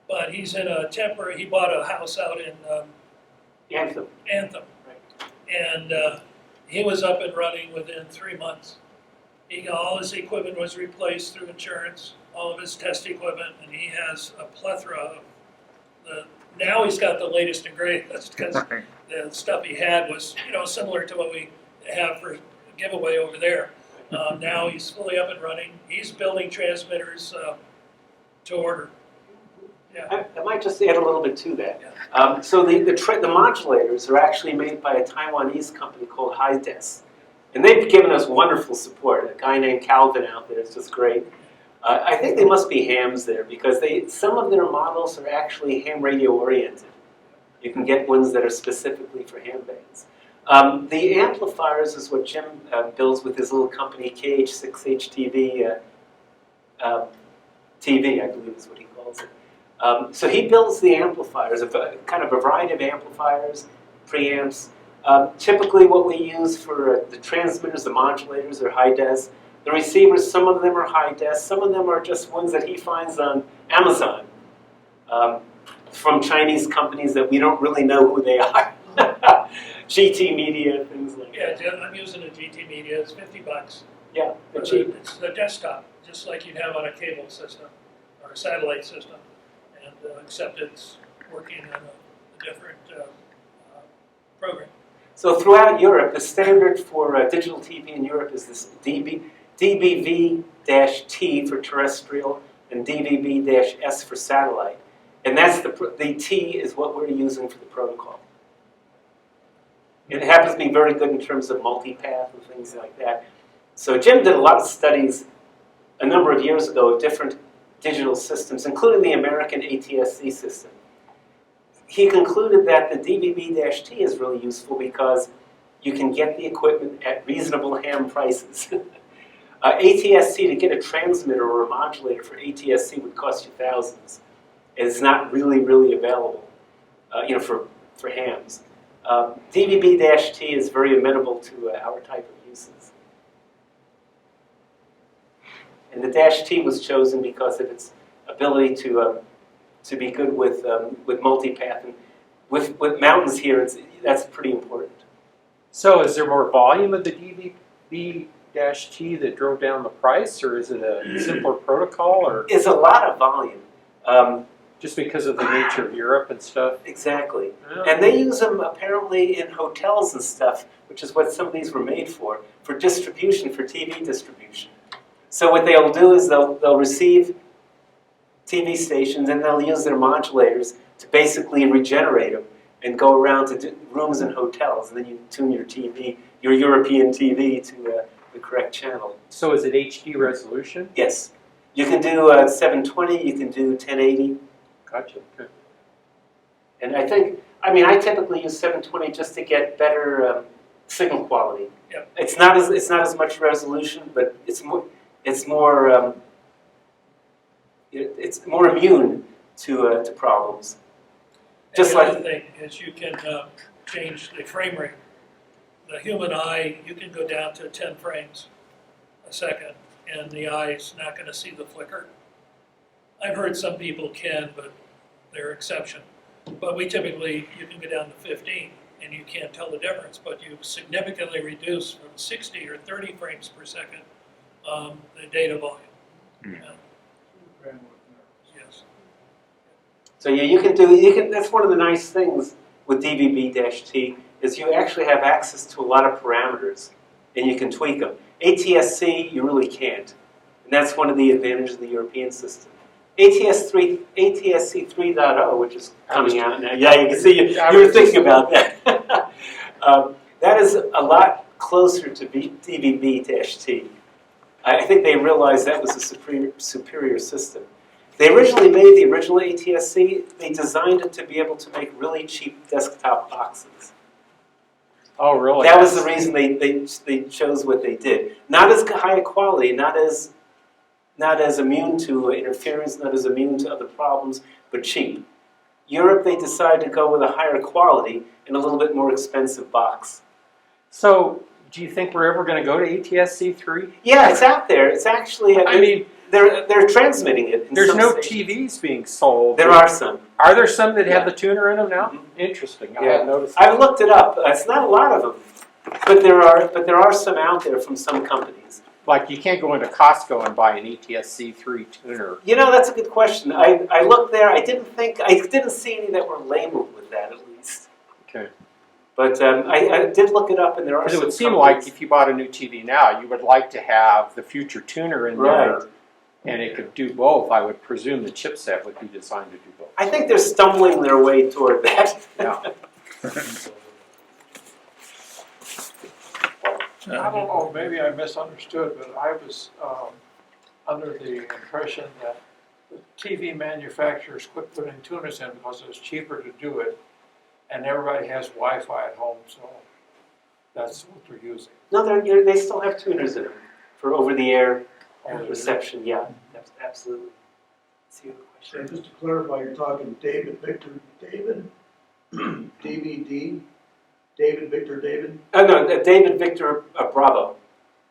but he's in a temporary, he bought a house out in Anthem. Right. And he was up and running within 3 months. All his equipment was replaced through insurance, all of his test equipment, and he has a plethora of now he's got the latest and greatest, because the stuff he had was, similar to what we have for giveaway over there. Now he's fully up and running. He's building transmitters to order. Yeah. I might just add a little bit to that. So the modulators are actually made by a Taiwanese company called HiDes. And they've given us wonderful support. A guy named Calvin out there is just great. I think they must be hams there, because some of their models are actually ham radio oriented. You can get ones that are specifically for ham bands. The amplifiers is what Jim builds with his little company, KH6HTV TV, I believe is what he calls it. So he builds the amplifiers, kind of a variety of amplifiers, preamps. Typically what we use for the transmitters, the modulators, are high des. The receivers, some of them are high des, some of them are just ones that he finds on Amazon from Chinese companies that we don't really know who they are. GT Media, things like that. Yeah, I'm using a GT Media. It's $50. Yeah, they're cheap. It's the desktop, just like you'd have on a cable system or a satellite system, and except it's working on a different program. So throughout Europe, the standard for digital TV in Europe is this DBV-T for terrestrial and DVB-S for satellite. And that's the T is what we're using for the protocol. It happens to be very good in terms of multipath and things like that. So Jim did a lot of studies a number of years ago of different digital systems, including the American ATSC system. He concluded that the DVB-T is really useful because you can get the equipment at reasonable ham prices. ATSC, to get a transmitter or a modulator for ATSC would cost you thousands. It's not really, really available, for hams. DVB-T is very amenable to our type of uses. And the -T was chosen because of its ability to be good with multipath. And with mountains here, that's pretty important. So is there more volume of the DVB-T that drove down the price, or is it a simpler protocol, or It's a lot of volume. just because of the nature of Europe and stuff? Exactly. Yeah. And they use them apparently in hotels and stuff, which is what some of these were made for distribution, for TV distribution. So what they'll do is they'll receive TV stations and they'll use their modulators to basically regenerate them and go around to rooms and hotels, and then you tune your TV, your European TV, to the correct channel. So is it HD resolution? Yes. You can do 720, you can do 1080. Gotcha. Okay. And I typically use 720 just to get better signal quality. Yep. It's not as much resolution, but it's more immune to problems. And the other thing is you can change the frame rate. The human eye, you can go down to 10 frames a second, and the eye is not going to see the flicker. I've heard some people can, but they're exception. But you can go down to 15, and you can't tell the difference, but you significantly reduce from 60 or 30 frames per second the data volume. Yes. So that's one of the nice things with DVB-T is you actually have access to a lot of parameters, and you can tweak them. ATSC, you really can't. And that's one of the advantages of the European system. ATSC 3.0, which is coming out now. Yeah, you can see you were thinking about that. That is a lot closer to DVB-T. I think they realized that was a superior system. They originally made the original ATSC, they designed it to be able to make really cheap desktop boxes. Oh, really? That was the reason they chose what they did. Not as high a quality, not as immune to interference, not as immune to other problems, but cheap. Europe, they decided to go with a higher quality and a little bit more expensive box. So, do you think we're ever going to go to ATSC 3? Yeah, it's out there. It's actually, they're transmitting it. There's no TVs being sold. There are some. Are there some that have the tuner in them now? Mm-hmm. Interesting. I hadn't noticed that. I've looked it up. It's not a lot of them, but there are some out there from some companies. Like you can't go into Costco and buy an ETSC3 tuner. You know, that's a good question. I looked there. I didn't see any that were labeled with that, at least. Okay. But I did look it up, and there are Because it some would seem companies- like if you bought a new TV now, you would like to have the future tuner in Right. there, and it could do both. I would presume the chipset would be designed to do both. I think they're stumbling their way toward that. Yeah. I don't know, maybe I misunderstood, but I was under the impression that the TV manufacturers quit putting tuners in because it was cheaper to do it, and everybody has Wi-Fi at home, so that's what they're using. No, they still have tuners in them for over-the-air reception. Yeah, absolutely. See your So question. just to clarify, you're talking David, Victor, David, DVD, David, Victor, David? No, David Victor Bravo.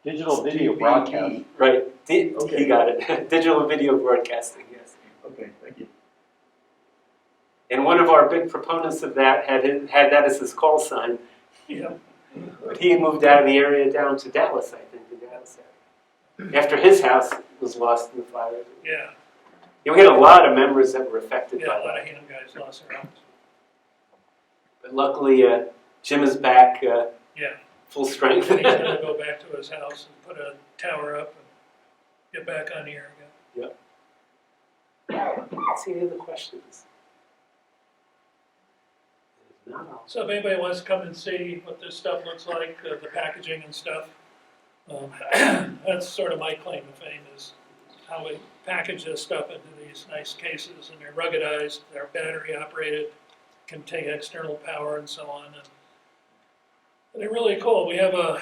Digital video DVD. broadcast. Right, Okay. he got it. Digital video broadcasting, yes. Okay, thank you. And one of our big proponents of that had that as his call sign. Yeah. But he moved out of the area down to Dallas, I think, to Dallas. After his house was lost in the fire. Yeah, Yeah, we had a lot of members that were affected yeah, by a lot that. of hand guys lost their homes. But luckily, Jim is back Yeah, full strength. and he's gonna go back to his house and put a tower up and get back on the air again. Let's see any other questions. If not, I'll- So if anybody wants to come and see what this stuff looks like, the packaging and stuff, that's sort of my claim to fame, is how we package this stuff into these nice cases, and they're ruggedized, they're battery operated, can take external power and so on. And they're really cool. We have an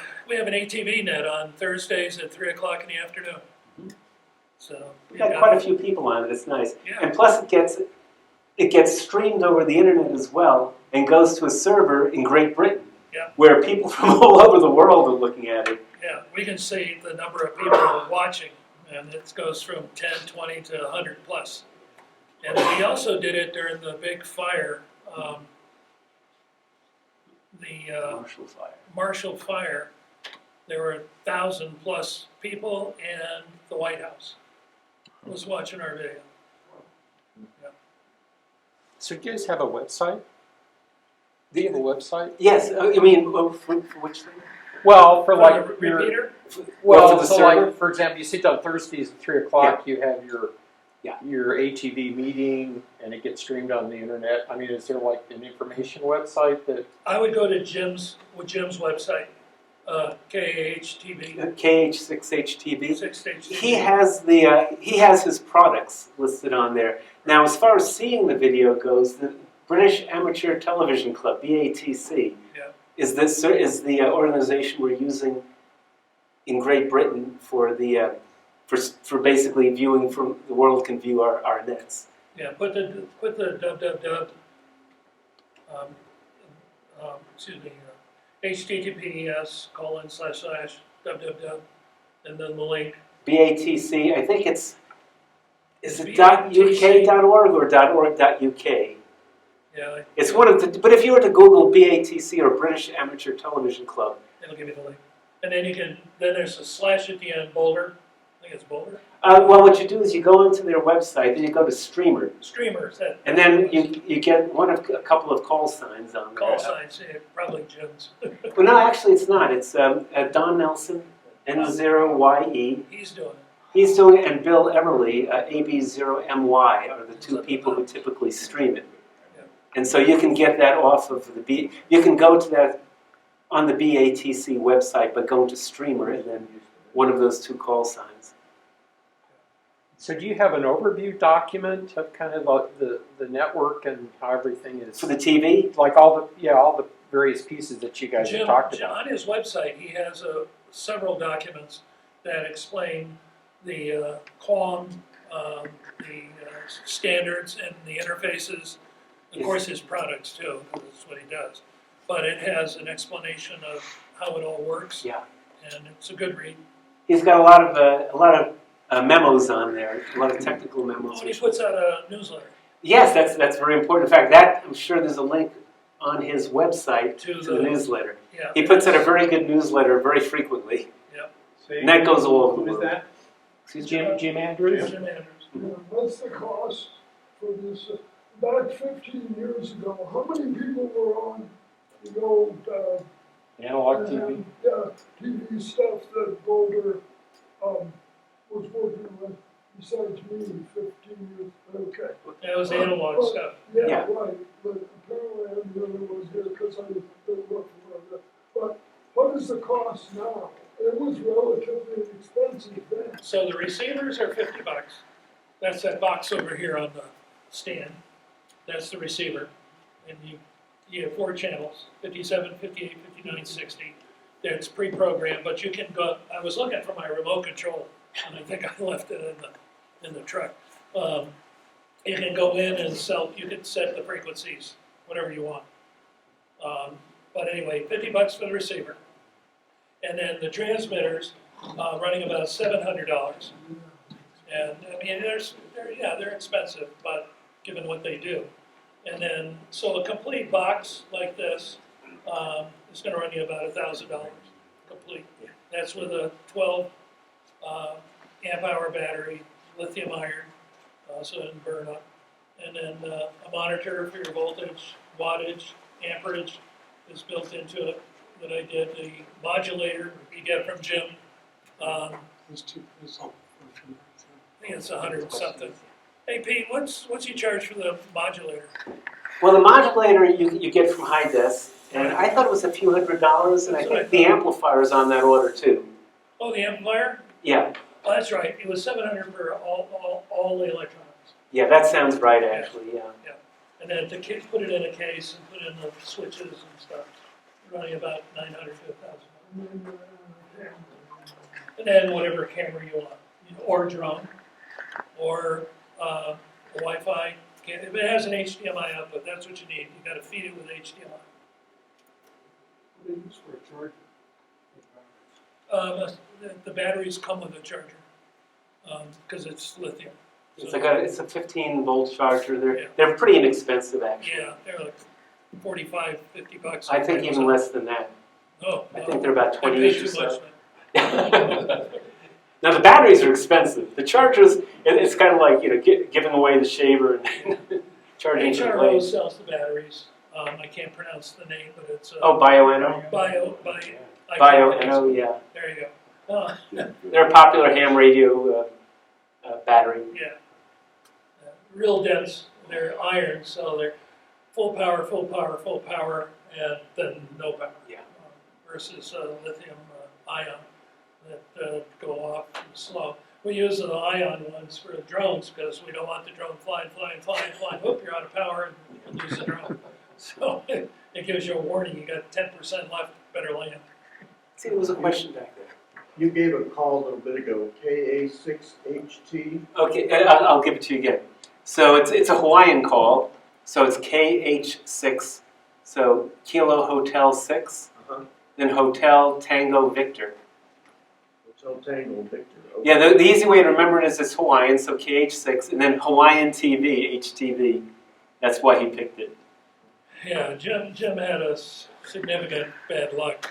ATV net on Thursdays at 3 o'clock in the afternoon. So we got quite a few people on it. It's nice. Yeah. And plus, it gets streamed over the internet as well, and goes to a server in Great Britain, Yeah. where people from all over the world are looking at it. Yeah, we can see the number of people watching, and it goes from 10, 20 to 100 plus. And we also did it during the big fire, Marshall Fire. Marshall Fire. There were 1,000 plus people, and the White House was watching our video. So do you guys have a website? Do you have a website? Yes, I mean, for which thing? Well, for like For the your, repeater, Well, for the so server? like, for example, you sit on Thursdays at 3 o'clock, you have your ATV meeting, and it gets streamed on the internet. I mean, is there like an information website that? I would go to Jim's website, KHTV, KH6HTV. 6HTV. He has his products listed on there. Now, as far as seeing the video goes, the British Amateur Television Club (BATC) Yeah. is the organization we're using in Great Britain for the for basically viewing from the world can view our nets. Yeah, put the www, https://www, and then the link. BATC, I think is it BATC. .uk.org or .org.uk? Yeah, It's one of the. But if you were to Google BATC or British Amateur Television Club, it'll give you the link. And then then there's a slash at the end, Boulder. I think it's Boulder. well, what you do is you go into their website, then you go to Streamer, Streamers, that. and then you get a couple of call signs on there. Call signs, yeah, probably Jim's. Well, no, actually, it's not. It's Don Nelson, N0YE. He's doing it. He's doing it, and Bill Everly, AB0MY, are the two people who typically stream it. Yeah. And so you can get that off of the you can go to that on the BATC website, but go to Streamer and then one of those two call signs. So do you have an overview document of kind of like the network and how everything is? For the TV? Like all the various pieces that you guys Jim, have talked about. on his website, he has several documents that explain the QAM, the standards and the interfaces. Of course, his products too, because that's what he does. But it has an explanation of how it all works. Yeah. And it's a good read. He's got a lot of memos on there, a lot of technical memos. Oh, and he puts out a newsletter Yes, that's very important. In fact, that I'm sure there's a link on his website to to the newsletter. Yeah. He puts out a very good newsletter very frequently. And that goes all over the Who is world. that? Jim Andrews? Jim Andrews. What's the cost for this? Back 15 years ago, how many people were on the old, Analog TV? TV stuff that Boulder, was working with besides me 15 years, okay. That was analog stuff. Yeah, Yeah. right, but apparently I'm the only one here because I didn't work for that. But what is the cost now? It was relatively inexpensive then. So the receivers are $50. That's that box over here on the stand. That's the receiver. And you have 4 channels, 57, 58, 59, 60. That's pre-programmed, but you can go, I was looking for my remote control, and I think I left it in the truck. You can go in and you can set the frequencies, whatever you want. But anyway, $50 for the receiver. And then the transmitters, running about $700. And I mean, they're expensive, but given what they do. And then, so a complete box like this is going to run you about $1,000 complete. That's with a 12 amp hour battery, lithium iron, so it doesn't burn up. And then a monitor for your voltage, wattage, amperage is built into it that I did. The modulator you get from Jim, I think it's 100 and something. Hey Pete, what's you charge for the modulator? Well, the modulator you get from High Desk, and I thought it was a few $100s, and I think the amplifier is on that order too. Oh, the amplifier? Yeah, Oh, that's right. It was $700 for all the electronics. yeah, that sounds right actually, yeah. And then to put it in a case and put in the switches and stuff, running about $900 to $1,000. And then whatever camera you want, or drone, or Wi-Fi. If it has an HDMI output, that's what you need. You got to feed it with HDMI. What do they use for a charger? The batteries come with a charger because it's lithium. It's a 15-volt charger. Yeah. They're pretty inexpensive actually. Yeah, they're like $45, $50. I think even less than that. Oh, I think they're about I paid 20-ish or too so. much, man. Now the batteries are expensive. The chargers, it's kind of like giving away the shaver and charging for the HRO blade. sells the batteries. I can't pronounce the name, but it's Bioenno? Bioenno, yeah. There you go. They're a popular ham radio battery. Yeah. Real dense. They're iron, so they're full power, full power, full power, and then no power. Yeah. Versus lithium ion that go off slow. We use the ion ones for drones because we don't want the drone flying. Whoop, you're out of power and lose the drone. So it gives you a warning. You got 10% left. Better land. See, there was a question back there. You gave a call a little bit ago, KA6HT. Okay, I'll give it to you again. So it's a Hawaiian call. So it's KH6. So Kilo Hotel 6. Then Hotel Tango Victor. Hotel Tango Victor. Okay. Yeah, the easy way to remember it is it's Hawaiian, so KH6, and then Hawaiian TV, HTV. That's why he picked it. Yeah, Jim had a significant bad luck.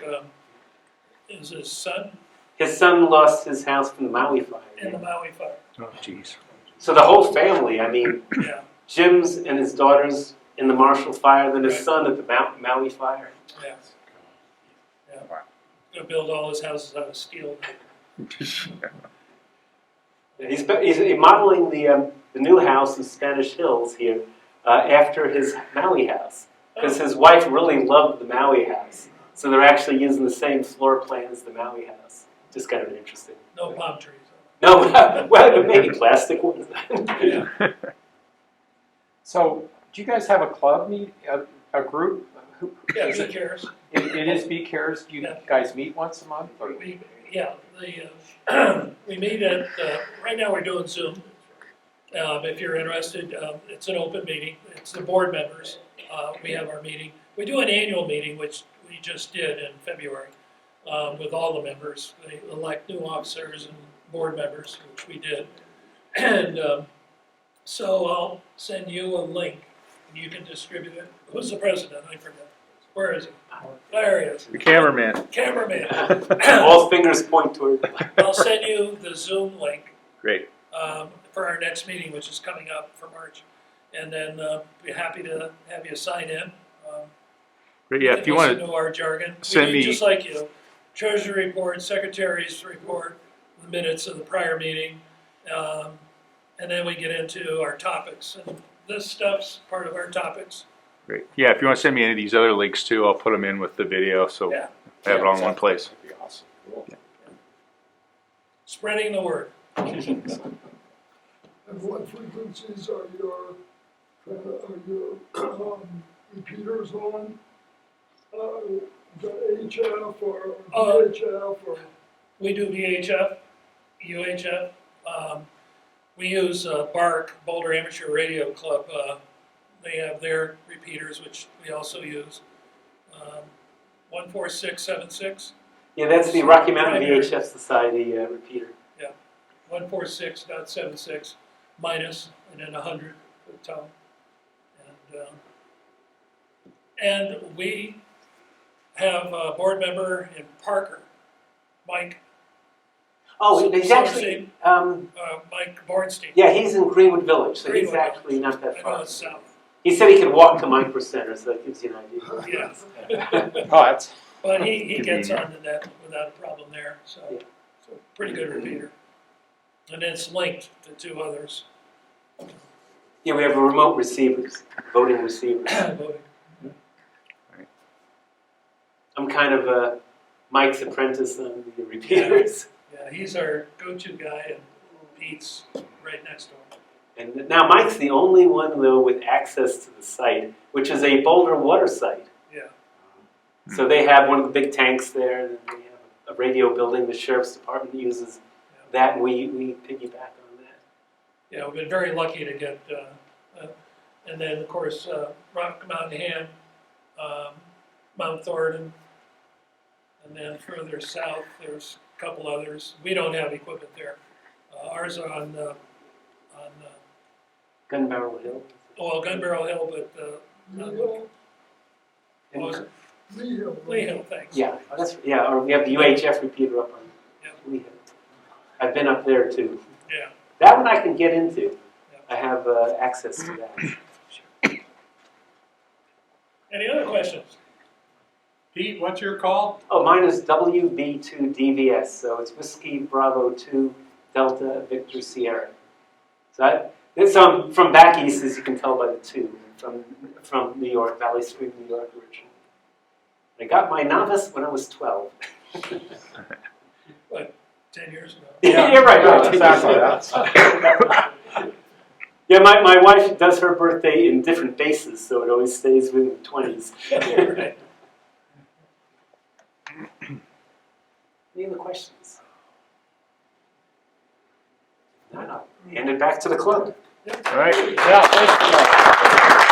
Is his son His son lost his house from the Maui fire. in the Maui fire? Oh, jeez. So the whole family, I mean, Yeah, Jim's and his daughters in the Marshall fire, then his son at the Maui fire. yeah. Gonna build all his houses out of steel. He's modeling the new house in Spanish Hills here after his Maui house. Because his wife really loved the Maui house. So they're actually using the same floor plan as the Maui house. Just kind of interesting. No palm trees. No, well, maybe plastic ones. Yeah. So, do you guys have a club meet, a group? Yeah, Is Pete Goldman. It is BCARES. Do you Yeah. guys meet once a month? Or? We meet at, right now we're doing Zoom. If you're interested, it's an open meeting. It's the board members. We have our meeting. We do an annual meeting, which we just did in February, with all the members. They elect new officers and board members, which we did. And so I'll send you a link, and you can distribute it. Who's the president? I forget. Where is he? There he is. The cameraman. Cameraman. All fingers point toward. I'll send you the Zoom link Great. for our next meeting, which is coming up for March. And then be happy to have you sign in. Great. Yeah, if you want Listen to our jargon. send We do me- just like you. Treasury report, secretary's report, the minutes of the prior meeting. And then we get into our topics. And this stuff's part of our topics. Great. Yeah, if you want to send me any of these other links too, I'll put them in with the video, so Yeah. I have it all in one place. That'd be awesome. Cool. Spreading the word. And what frequencies are your repeaters on? The HF or VHF or? We do VHF, UHF. We use BARC, Boulder Amateur Radio Club. They have their repeaters, which we also use. 14676, Yeah, that's the Rocky Mountain Primary. VHF Society repeater. 146.76 minus, and then 100 for the tone. And we have a board member in Parker, Mike. Oh, he's actually, Mike Bornstein. yeah, he's in Greenwood Village, so he's Greenwood actually not that I know far. it's south. He said he could walk to Micro Center, so that gives you an idea. Yeah. Oh, that's But he gets Convenient. on the net without a problem there, so, Yeah. so pretty good repeater. And it's linked to two others. Yeah, we have a remote receivers, voting receivers. I'm kind of Mike's apprentice on the repeaters. Yeah, he's our go-to guy, and Pete's right next to him. And now Mike's the only one, though, with access to the site, which is a Boulder water site. Yeah. So they have one of the big tanks there, and they have a radio building. The sheriff's department uses that, and we piggyback on that. Yeah, we've been very lucky to get, and then, of course, Rock Mountain Ham, Mount Thornton, and then further south, there's a couple others. We don't have equipment there. Ours are on Gun Barrel Hill. Gun Barrel Hill, but, Lee Hill? what was it? Lee Hill. Lee Hill, thanks. Yeah, or we have the UHF repeater up on Yeah. Lee Hill. I've been up there too. Yeah. That one I can get into. Yeah. I have access to that. Any other questions? Pete, what's your call? Oh, mine is WB2DVS, so it's Whiskey Bravo 2 Delta Victor Sierra. So I'm from back east, as you can tell by the 2, from New York, Valley Stream, New York originally. I got my novice when I was 12. What, 10 years ago? Yeah, you're right. Exactly. Yeah, my wife does her birthday in different bases, so it always stays within the 20s. Right. Any other questions? No, no. Hand it back to the club. all right. Yeah, thanks.